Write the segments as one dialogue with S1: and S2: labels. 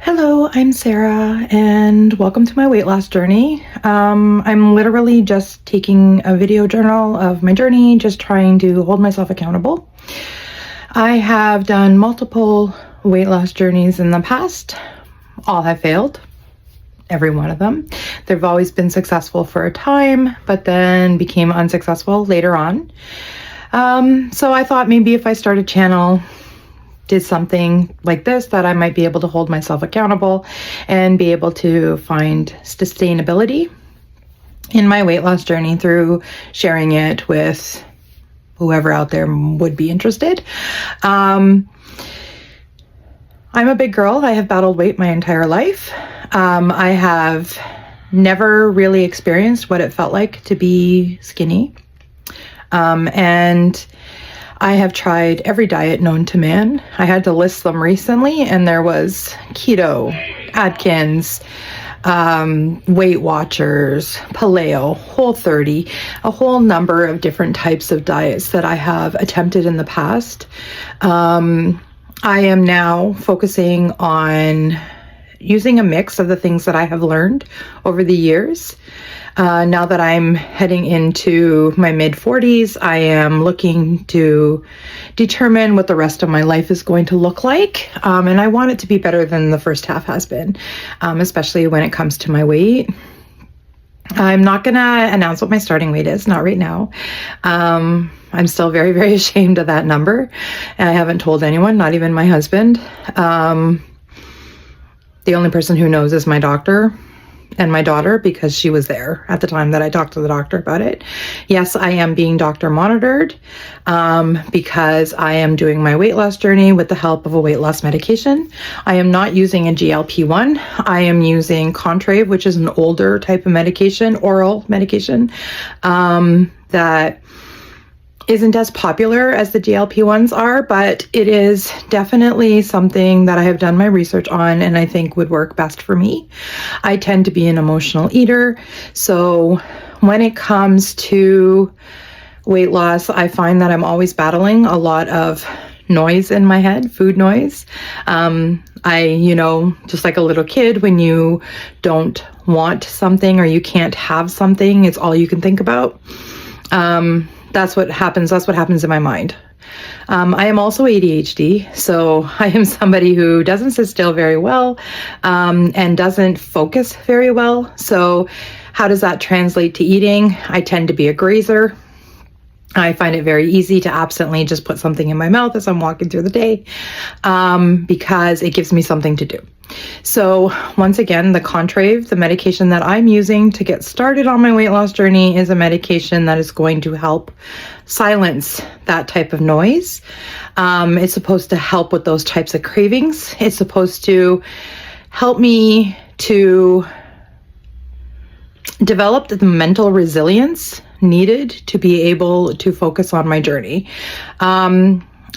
S1: Hello, I'm Sarah, and welcome to my weight loss journey. I'm literally just taking a video journal of my journey, just trying to hold myself accountable. I have done multiple weight loss journeys in the past. All have failed, every one of them. They've always been successful for a time, but then became unsuccessful later on. So I thought maybe if I start a channel, did something like this, that I might be able to hold myself accountable and be able to find sustainability in my weight loss journey through sharing it with whoever out there would be interested. I'm a big girl. I have battled weight my entire life. I have never really experienced what it felt like to be skinny. And I have tried every diet known to man. I had to list them recently, and there was keto, Atkins, Weight Watchers, Paleo, Whole30, a whole number of different types of diets that I have attempted in the past. I am now focusing on using a mix of the things that I have learned over the years. Now that I'm heading into my mid-40s, I am looking to determine what the rest of my life is going to look like. And I want it to be better than the first half has been, especially when it comes to my weight. I'm not going to announce what my starting weight is, not right now. I'm still very, very ashamed of that number. And I haven't told anyone, not even my husband. The only person who knows is my doctor and my daughter, because she was there at the time that I talked to the doctor about it. Yes, I am being doctor monitored because I am doing my weight loss journey with the help of a weight loss medication. I am not using a GLP-1. I am using Contrave, which is an older type of medication, oral medication, that isn't as popular as the GLP-1s are, but it is definitely something that I have done my research on and I think would work best for me. I tend to be an emotional eater, so when it comes to weight loss, I find that I'm always battling a lot of noise in my head, food noise. Just like a little kid, when you don't want something or you can't have something, it's all you can think about. That's what happens. That's what happens in my mind. I am also ADHD, so I am somebody who doesn't sit still very well, and doesn't focus very well. So how does that translate to eating? I tend to be a grazer. I find it very easy to absently just put something in my mouth as I'm walking through the day, because it gives me something to do. So once again, the Contrave, the medication that I'm using to get started on my weight loss journey, is a medication that is going to help silence that type of noise. It's supposed to help with those types of cravings. It's supposed to help me to develop the mental resilience needed to be able to focus on my journey.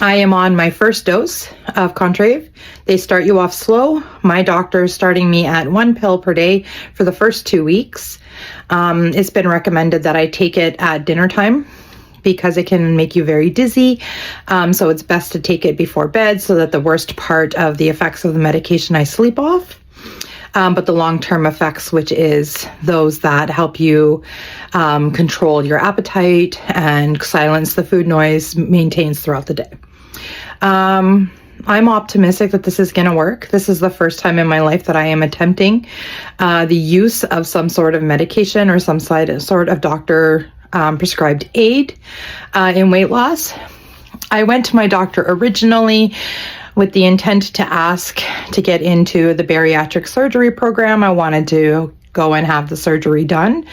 S1: I am on my first dose of Contrave. They start you off slow. My doctor is starting me at 1 pill per day for the first 2 weeks. It's been recommended that I take it at dinner time because it can make you very dizzy. So it's best to take it before bed so that the worst part of the effects of the medication I sleep off. But the long-term effects, which is those that help you control your appetite and silence the food noise, maintains throughout the day. I'm optimistic that this is going to work. This is the first time in my life that I am attempting the use of some sort of medication or some sort of doctor prescribed aid in weight loss. I went to my doctor originally with the intent to ask to get into the bariatric surgery program. I wanted to go and have the surgery done.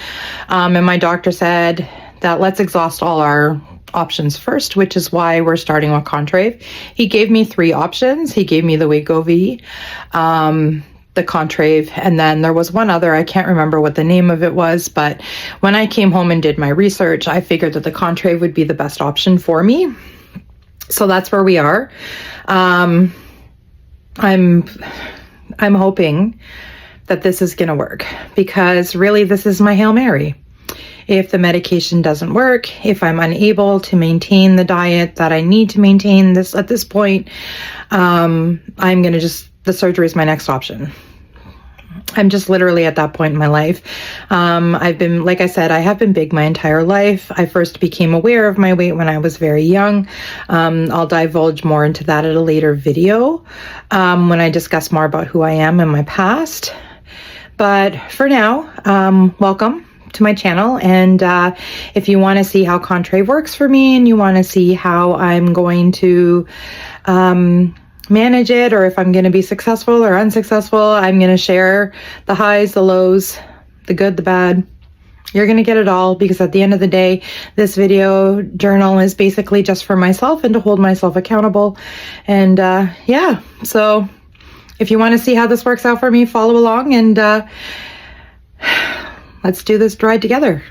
S1: And my doctor said that let's exhaust all our options first, which is why we're starting with Contrave. He gave me 3 options. He gave me the Wegovy, the Contrave, and then there was one other. I can't remember what the name of it was, but when I came home and did my research, I figured that the Contrave would be the best option for me. So that's where we are. I'm hoping that this is going to work, because really this is my Hail Mary. If the medication doesn't work, if I'm unable to maintain the diet that I need to maintain at this point, I'm going to just the surgery is my next option. I'm just literally at that point in my life. I've been, like I said, I have been big my entire life. I first became aware of my weight when I was very young. I'll divulge more into that at a later video when I discuss more about who I am and my past. But for now, welcome to my channel. And if you want to see how Contrave works for me and you want to see how I'm going to manage it, or if I'm going to be successful or unsuccessful, I'm going to share the highs, the lows, the good, the bad. You're going to get it all, because at the end of the day, this video journal is basically just for myself and to hold myself accountable. And yeah, so if you want to see how this works out for me, follow along, and let's do this ride together.